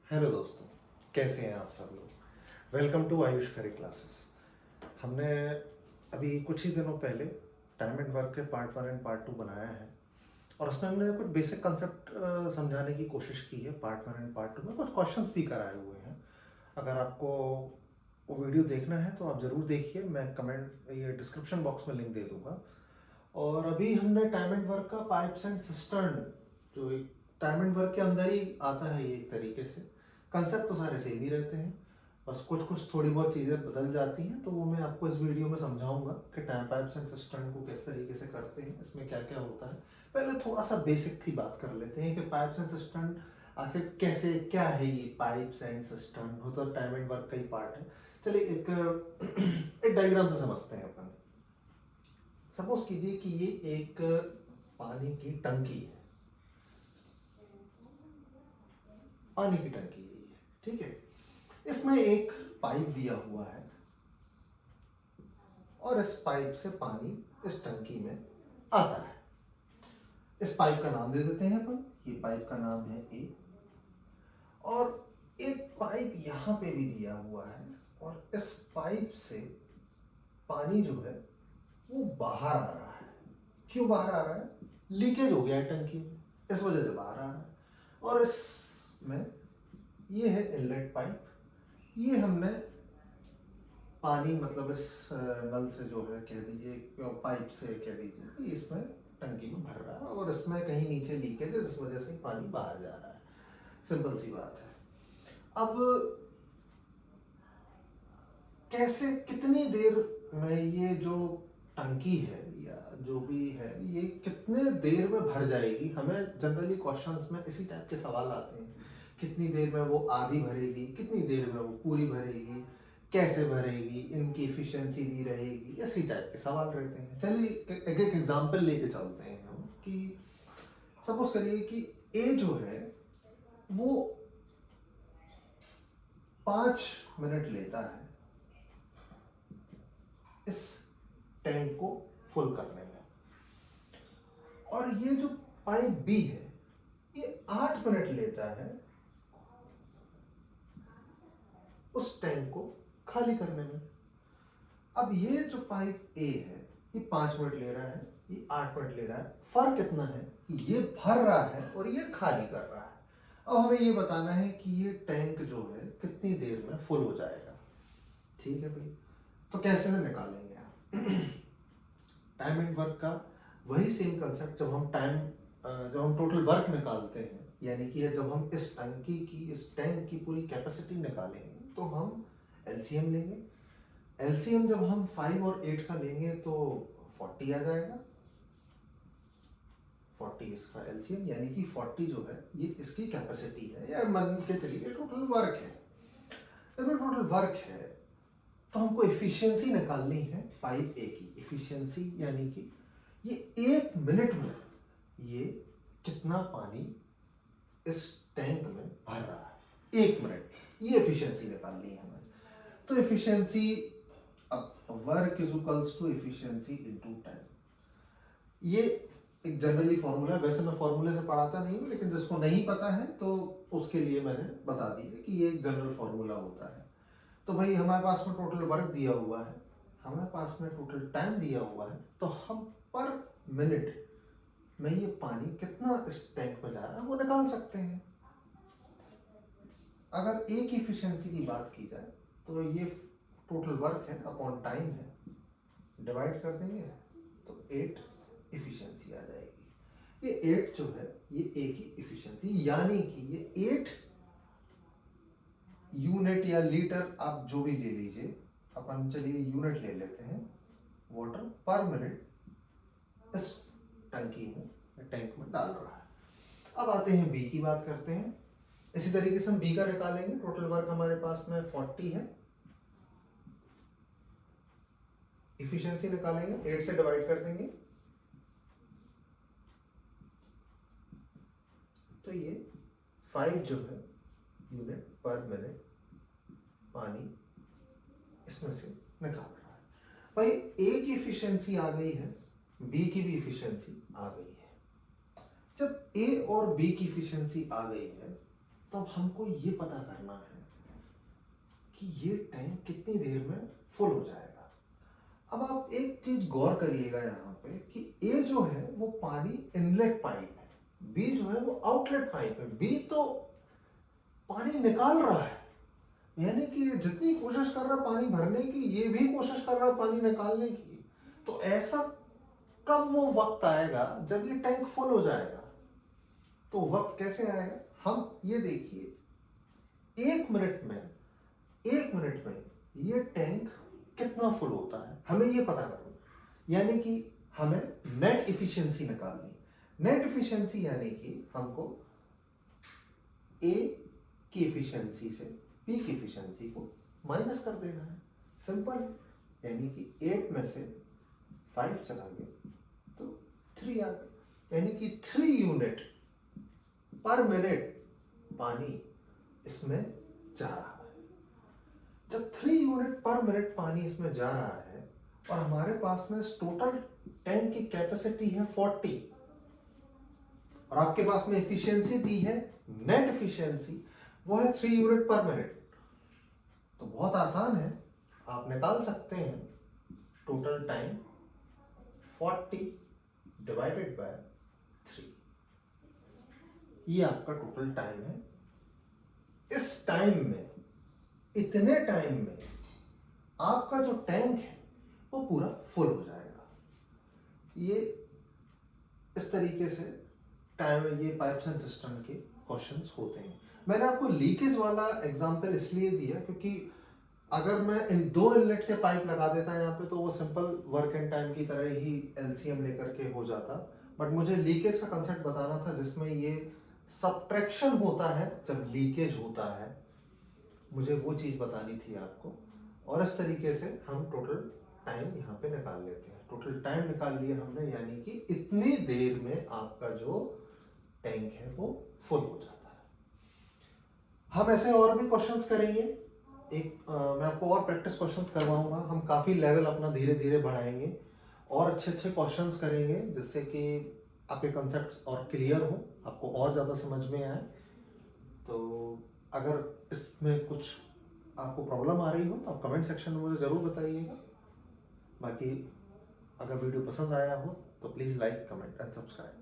Hello दोस्तों, कैसे हैं आप सब लोग। Welcome to Ayush Khare classes. हमने अभी कुछ ही दिनों पहले टाइम एंड वर्क के पार्ट 1 एंड पार्ट 2 बनाया है और उसमें हमने कुछ बेसिक कंसेप्ट समझाने की कोशिश की है। पार्ट 1 एंड पार्ट 2 में कुछ क्वेश्चंस भी कराए हुए हैं। अगर आपको वो वीडियो देखना है तो आप ज़रूर देखिए, मैं कमेंट ये डिस्क्रिप्शन बॉक्स में लिंक दे दूँगा। और अभी हमने टाइम एंड वर्क का पाइप्स एंड सिस्टर्न, जो एक टाइम एंड वर्क के अंदर ही आता है, ये एक तरीके से कंसेप्ट तो सारे सेम ही रहते हैं, बस कुछ कुछ थोड़ी बहुत चीज़ें बदल जाती हैं। तो वो मैं आपको इस वीडियो में समझाऊंगा कि टाइम पाइप्स एंड सिस्टर्न को किस तरीके से करते हैं, इसमें क्या क्या होता है। पहले थोड़ा सा बेसिक की बात कर लेते हैं कि पाइप्स एंड सिस्टर्न आखिर कैसे, क्या है ये पाइप्स एंड सिस्टर्न। हो तो टाइम एंड वर्क का ही पार्ट है। चलिए एक एक डायग्राम से समझते हैं अपन। सपोज कीजिए कि ये एक पानी की टंकी है, पानी की टंकी है ये, ठीक है। इसमें एक पाइप दिया हुआ है और इस पाइप से पानी इस टंकी में आता है। इस पाइप का नाम दे देते हैं अपन, ये पाइप का नाम है ए। और एक पाइप यहाँ पे भी दिया हुआ है और इस पाइप से पानी जो है वो बाहर आ रहा है। क्यों बाहर आ रहा है? लीकेज हो गया है टंकी में, इस वजह से बाहर आ रहा है। और इसमें ये है इनलेट पाइप। ये हमने पानी मतलब इस नल से जो है कह दीजिए, पाइप से कह दीजिए कि इसमें टंकी में भर रहा है और इसमें कहीं नीचे लीकेज है, जिस वजह से पानी बाहर जा रहा है। सिंपल सी बात है। अब कैसे, कितनी देर में ये जो टंकी है या जो भी है ये कितने देर में भर जाएगी, हमें जनरली क्वेश्चंस में इसी टाइप के सवाल आते हैं। कितनी देर में वो आधी भरेगी, कितनी देर में वो पूरी भरेगी, कैसे भरेगी, इनकी एफिशिएंसी दी रहेगी, इसी टाइप के सवाल रहते हैं। चलिए एक एक एग्जांपल लेके चलते हैं हम कि सपोज करिए कि ए जो है वो 5 मिनट लेता है इस टैंक को फुल करने में, और ये जो पाइप बी है ये 8 मिनट लेता है उस टैंक को खाली करने में। अब ये जो पाइप ए है ये 5 मिनट ले रहा है, ये 8 मिनट ले रहा है। फर्क कितना है कि ये भर रहा है और ये खाली कर रहा है। अब हमें ये बताना है कि ये टैंक जो है कितनी देर में फुल हो जाएगा। ठीक है भाई, तो कैसे में निकालेंगे आप टाइम एंड वर्क का वही सेम कंसेप्ट। जब हम टोटल वर्क निकालते हैं, यानी कि जब हम इस टैंक की पूरी कैपेसिटी निकालेंगे तो हम एलसीएम लेंगे। एलसीएम जब हम 5 और 8 का लेंगे तो 40 आ जाएगा। 40 इसका एलसीएम, यानी कि 40 जो है ये इसकी कैपेसिटी है, या मान के चलिए टोटल वर्क है। जब टोटल वर्क है तो हमको एफिशिएंसी निकालनी है पाइप ए की। एफिशिएंसी यानी कि ये 1 मिनट में ये कितना पानी इस टैंक में भर रहा है। 1 मिनट, ये एफिशिएंसी निकालनी है हमें। तो एफिशिएंसी, अब work is equals to efficiency into time. ये एक जनरली फॉर्मूला है, वैसे मैं फॉर्मूले से पढ़ाता नहीं हूँ, लेकिन जिसको नहीं पता है तो उसके लिए मैंने बता दिया कि ये एक जनरल फॉर्मूला होता है। तो भाई हमारे पास में टोटल वर्क दिया हुआ है, हमारे पास में टोटल टाइम दिया हुआ है, तो हम पर मिनट में ये पानी कितना इस टैंक में जा रहा है वो निकाल सकते हैं। अगर ए की एफिशिएंसी की बात की जाए तो ये टोटल वर्क है अपॉन टाइम है, डिवाइड कर देंगे तो 8 एफिशिएंसी आ जाएगी। ये 8 जो है ये ए की एफिशिएंसी, यानी कि ये 8 यूनिट या लीटर आप जो भी ले लीजिए, अपन चलिए यूनिट ले लेते हैं, वाटर पर मिनट इस टैंक में डाल रहा है। अब आते हैं बी की बात करते हैं। इसी तरीके से हम बी का निकालेंगे। टोटल वर्क हमारे पास में 40 है, इफिशिएंसी निकालेंगे, 8 से डिवाइड कर देंगे तो ये 5 जो है यूनिट पर मिनट पानी इसमें से निकाल रहा है। भाई ए की एफिशिएंसी आ गई है, बी की भी एफिशिएंसी आ गई है। जब ए और बी की एफिशिएंसी आ गई है तो अब हमको ये पता करना है कि ये टैंक कितनी देर में फुल हो जाएगा। अब आप एक चीज गौर करिएगा यहाँ पे कि ए जो है वो पानी इनलेट पाइप है, बी जो है वो आउटलेट पाइप है। बी तो पानी निकाल रहा है, यानी कि ये जितनी कोशिश कर रहा है पानी भरने की, ये भी कोशिश कर रहा है पानी निकालने की। तो ऐसा कब वो वक्त आएगा जब ये टैंक फुल हो जाएगा। तो वक्त कैसे आएगा, हम ये देखिए, 1 मिनट में ये टैंक कितना फुल होता है हमें ये पता करना, यानी कि हमें नेट इफिशिएंसी निकालनी। नेट इफिशिएंसी यानी कि हमको ए की इफिशिएंसी से पी की इफिशिएंसी को माइनस कर देना है। सिंपल है, यानी कि 8 में से 5 चला गया तो 3 आ गया, यानी कि 3 यूनिट पर मिनट पानी इसमें जा रहा है। जब 3 यूनिट पर मिनट पानी इसमें जा रहा है और हमारे पास में टोटल टैंक की कैपेसिटी है 40 और आपके पास में एफिशिएंसी दी है नेट एफिशिएंसी, वो है 3 यूनिट पर मिनट। तो बहुत आसान है, आप निकाल सकते हैं टोटल टाइम 40 डिवाइडेड बाय 3, ये आपका टोटल टाइम है। इस टाइम में, इतने टाइम में आपका जो टैंक है वो पूरा फुल हो जाएगा। ये इस तरीके से टाइम, ये पाइप्स एंड सिस्टम के क्वेश्चंस होते हैं। मैंने आपको लीकेज वाला एग्जांपल इसलिए दिया क्योंकि अगर मैं इन 2 इनलेट के पाइप लगा देता यहाँ पे तो वो सिंपल वर्क एंड टाइम की तरह ही एलसीएम लेकर के हो जाता, बट मुझे लीकेज का कंसेप्ट बताना था जिसमें ये सबट्रैक्शन होता है जब लीकेज होता है, मुझे वो चीज़ बतानी थी आपको। और इस तरीके से हम टोटल टाइम यहाँ पे निकाल लेते हैं। टोटल टाइम निकाल लिया हमने, यानी कि इतनी देर में आपका जो टैंक है वो फुल हो जाता है। हम ऐसे और भी क्वेश्चंस करेंगे, मैं आपको और प्रैक्टिस क्वेश्चंस करवाऊंगा। हम काफ़ी लेवल अपना धीरे धीरे बढ़ाएंगे और अच्छे अच्छे क्वेश्चंस करेंगे जिससे कि आपके कंसेप्ट्स और क्लियर हो, आपको और ज़्यादा समझ में आए। तो अगर इसमें कुछ आपको प्रॉब्लम आ रही हो तो आप कमेंट सेक्शन में मुझे ज़रूर बताइएगा। बाकी अगर वीडियो पसंद आया हो तो please like, comment and subscribe.